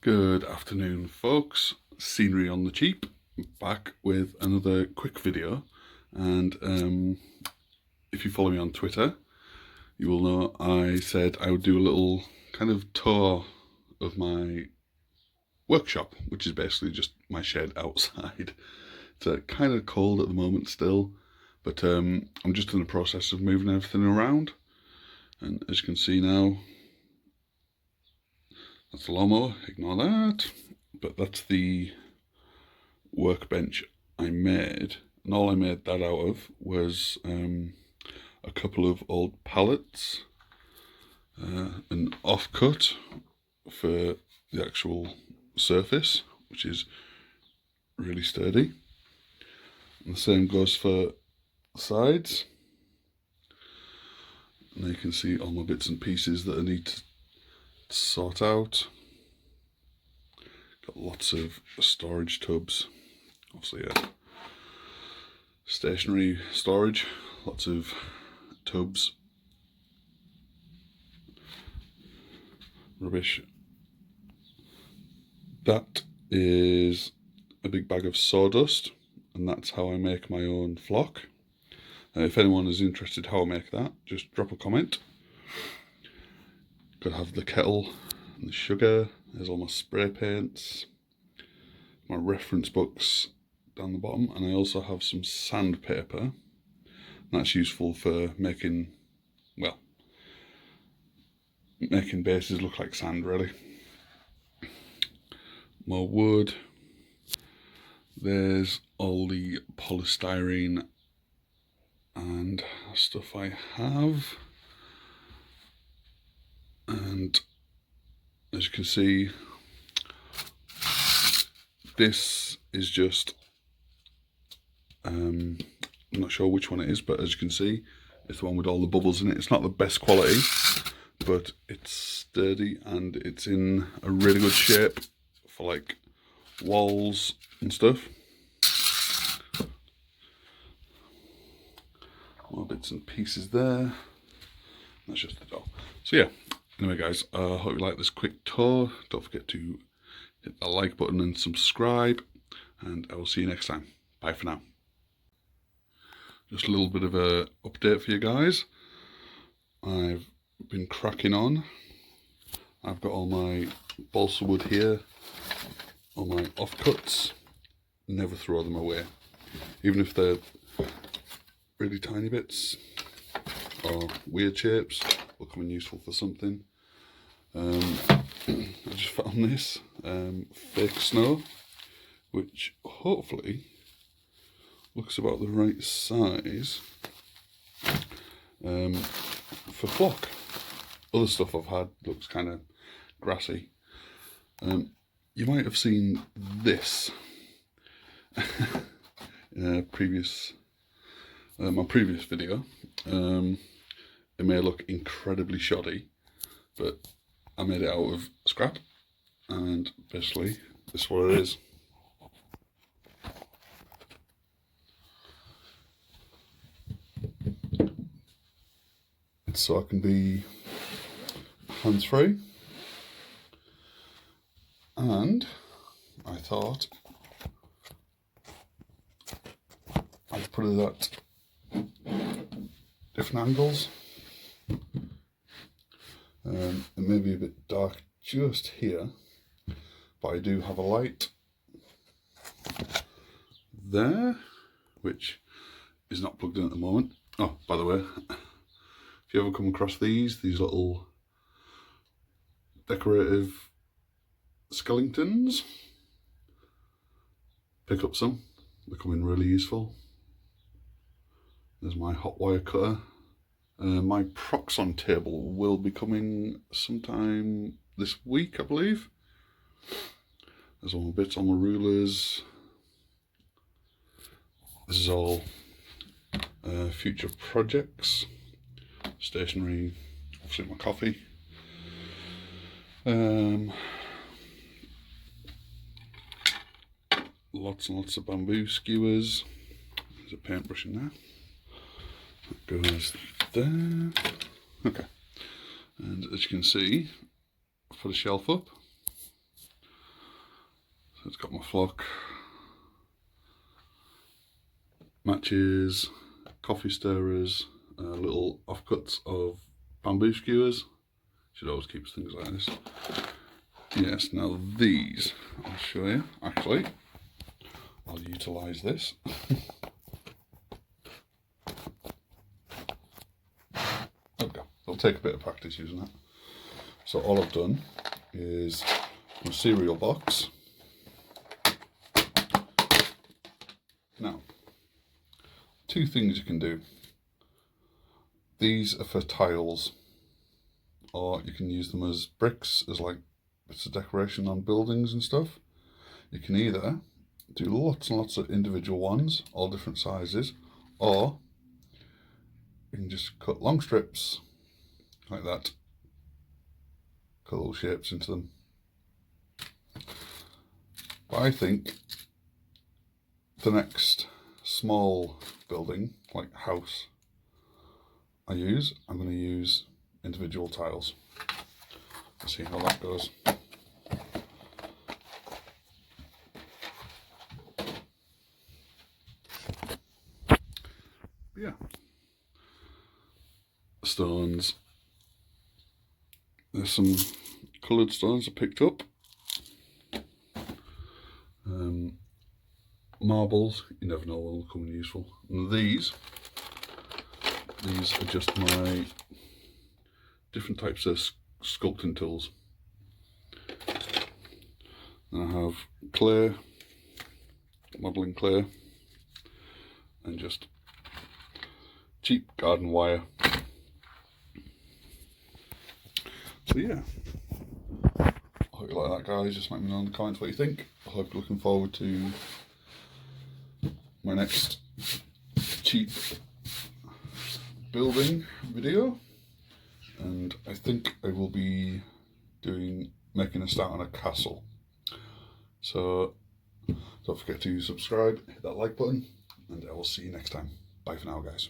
Good afternoon, folks. Scenery on the cheap, back with another quick video. And if you follow me on Twitter, you will know I said I would do a little kind of tour of my workshop, which is basically just my shed outside. It's kind of cold at the moment still, but I'm just in the process of moving everything around. And as you can see now, that's the lawnmower, ignore that. But that's the workbench I made. And all I made that out of was a couple of old pallets, an offcut for the actual surface, which is really sturdy. And the same goes for the sides. And you can see all my bits and pieces that I need to sort out. Got lots of storage tubs, obviously stationary storage, lots of tubs, rubbish. That is a big bag of sawdust, and that's how I make my own flock. If anyone is interested how I make that, just drop a comment. Got to have the kettle and the sugar. There's all my spray paints, my reference books down the bottom, and I also have some sandpaper. And that's useful for making bases look like sand, really. More wood. There's all the polystyrene and stuff I have. And as you can see, this is just, I'm not sure which one it is, but as you can see, it's the one with all the bubbles in it. It's not the best quality, but it's sturdy and it's in a really good shape for like walls and stuff. More bits and pieces there. That's just the door. So yeah. Anyway guys, I hope you like this quick tour. Don't forget to hit the like button and subscribe, and I will see you next time. Bye for now. Just a little bit of a update for you guys. I've been cracking on. I've got all my balsa wood here, all my offcuts. Never throw them away, even if they're really tiny bits or weird shapes. Will come in useful for something. I just found this fake snow, which hopefully looks about the right size for flock. Other stuff I've had looks kind of grassy. You might have seen this in a previous my previous video. It may look incredibly shoddy, but I made it out of scrap, and basically this is what it is. So I can be hands-free, and I thought I'd put it at different angles. It may be a bit dark just here, but I do have a light there, which is not plugged in at the moment. Oh, by the way, if you ever come across these little decorative skeletons, pick up some. They come in really useful. There's my hot wire cutter. My Proxon table will be coming sometime this week, I believe. There's all my bits, all my rulers. This is all future projects. Stationery, obviously my coffee. Lots and lots of bamboo skewers. There's a paintbrush in there. That goes there. Okay. And as you can see, I put a shelf up. So it's got my flock, matches, coffee stirrers, little offcuts of bamboo skewers. Should always keep things like this. Yes, now these, I'll show you. Actually, I'll utilise this. Okay, it'll take a bit of practice using that. So all I've done is a cereal box. Now, two things you can do. These are for tiles, or you can use them as bricks, as like bits of decoration on buildings and stuff. You can either do lots and lots of individual ones, all different sizes, or you can just cut long strips like that, cut little shapes into them. But I think the next small building, like house, I'm going to use individual tiles. Let's see how that goes. Yeah. Stones. There's some coloured stones I picked up. Marbles, you never know when they'll come in useful. And these are just my different types of sculpting tools. And I have clay, modelling clay, and just cheap garden wire. So yeah, I hope you like that, guys. Just let me know in the comments what you think. I hope you're looking forward to my next cheap building video, and I think I will be making a start on a castle. So don't forget to subscribe, hit that like button, and I will see you next time. Bye for now, guys.